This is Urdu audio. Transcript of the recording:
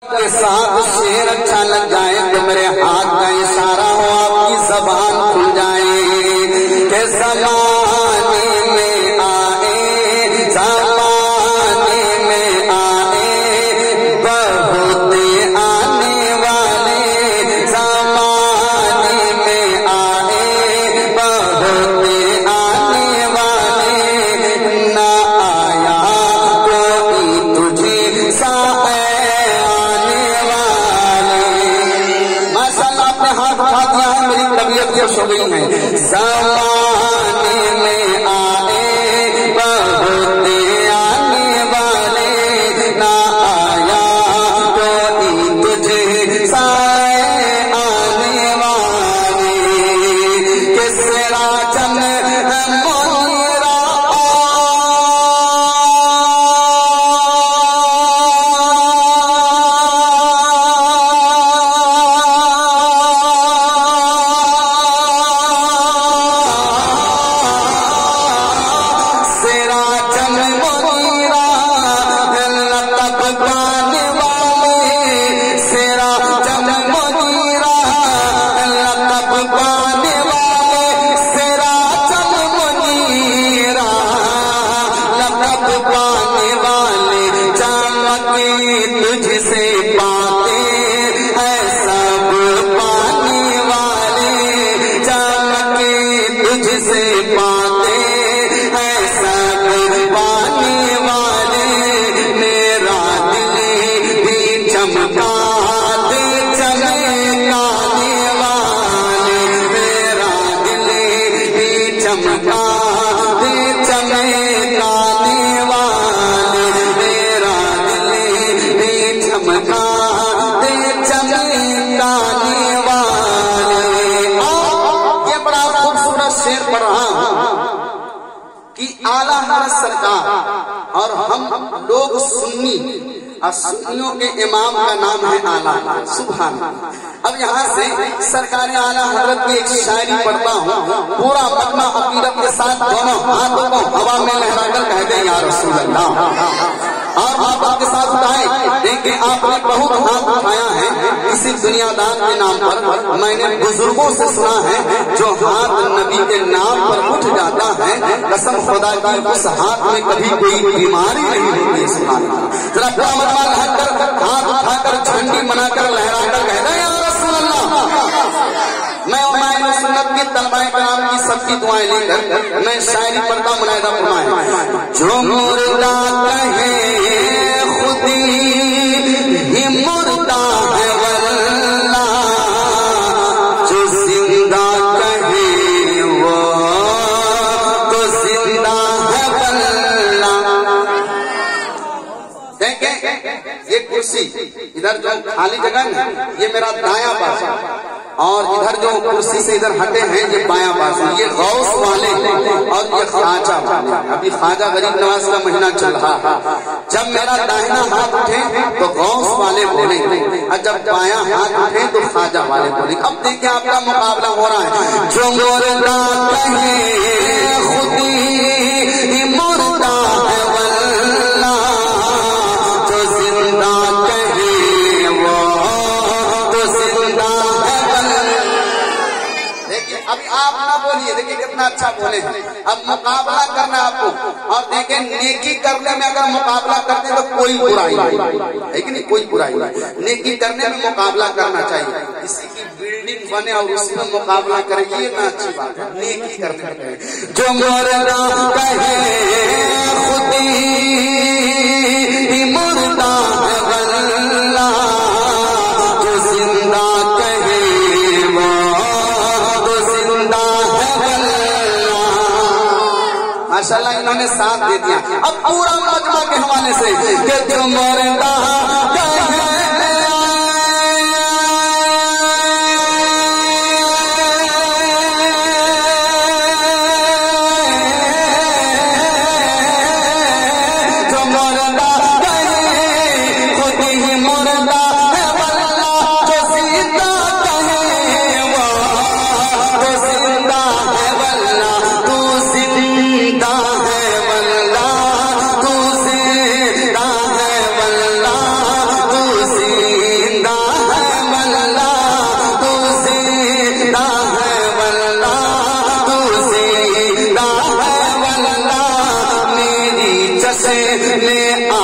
کے ساتھ شیر اچھا لگ جائے تو میرے ہاتھ کا اشارہ ہو آپ کی زبان کھل جائے کہ زمانے میں آئے زمانے میں آئے بہت آنے والے زمانے میں آئے بہت آنے والے نہ آیا کوئی تجھے سا خوش ہو گئی ہے زمانے میں آئے بہت آنے والے نہ آیا کوئی تجھے سائے آنے والے کس راجن منیرا اور ہم لوگ سنی اور سنیوں کے امام کا نام ہے اعلیٰ سبحان اللہ۔ اب یہاں سے سرکار اعلیٰ حضرت کی ایک شاعری پڑھتا ہوں، پورا مجمع عقیدت کے ساتھ دونوں ہاتھوں کو ہوا میں لہرا کر کہہ دیں یا رسول اللہ، اور آپ کے ساتھ اٹھائیں۔ دیکھیں آپ نے بہت ہاتھ اٹھایا ہے کسی دنیا دار کے نام پر، میں نے بزرگوں سے سنا ہے جو ہاتھ نبی کے نام پر اٹھ جاتا ہے قسم خدا کی اس ہاتھ میں کبھی کوئی بیماری نہیں ہوتی ہے۔ سبحان اللہ۔ ذرا پورا مجمع لہر کر ہاتھ اٹھا کر جھنڈی بنا کر لہرا کر کہہ دیں یا رسول اللہ۔ میں علماء سنت کی طلباء کرام کی سب کی دعائیں لے کر میں شاعری پڑھتا ہوں، ملاحظہ فرمائیں۔ جو مردہ کہے خودی ہی مردہ ہے واللہ، جو زندہ کہے وہ تو زندہ ہے واللہ۔ دیکھیں یہ کرسی ادھر جو خالی جگہ ہے یہ میرا دایاں بازو، اور ادھر جو کرسی سے ادھر ہٹے ہیں یہ بایاں بازو، یہ غوث والے اور یہ خواجہ والے۔ ابھی خواجہ غریب نواز کا مہینہ چل رہا ہے، جب میرا داہنا ہاتھ اٹھے تو غوث والے بولیں اور جب بایاں ہاتھ اٹھے تو خواجہ والے بولیں۔ اب دیکھیں آپ کا مقابلہ ہو رہا ہے۔ جو مردہ کہے خودی مردہ ہے واللہ، جو زندہ کہے وہ تو زندہ ہے واللہ۔ دیکھیں ابھی آپ نہ بولیے، دیکھیں کتنا اچھا بولے ہیں۔ اب مقابلہ کرنا آپ کو، اور دیکھیں نیکی کرنے میں اگر مقابلہ کرتے تو کوئی برائی نہیں ہے کہ نہیں، کوئی برائی نہیں، نیکی کرنے میں مقابلہ کرنا چاہیے۔ کسی کی بلڈنگ بنے اور اس میں مقابلہ کرے یہ نہ اچھی بات ہے، نیکی کرنے میں۔ جو مردہ کہے خودی مردہ ہے واللہ، جو زندہ کہے وہ تو زندہ ہے واللہ۔ ماشاءاللہ انہوں نے ساتھ دے دیا۔ اب پورا مجمع کے حوالے سے کہ جو مردہ کہے زندہ ہے واللہ، تو زندہ ہے واللہ، جشن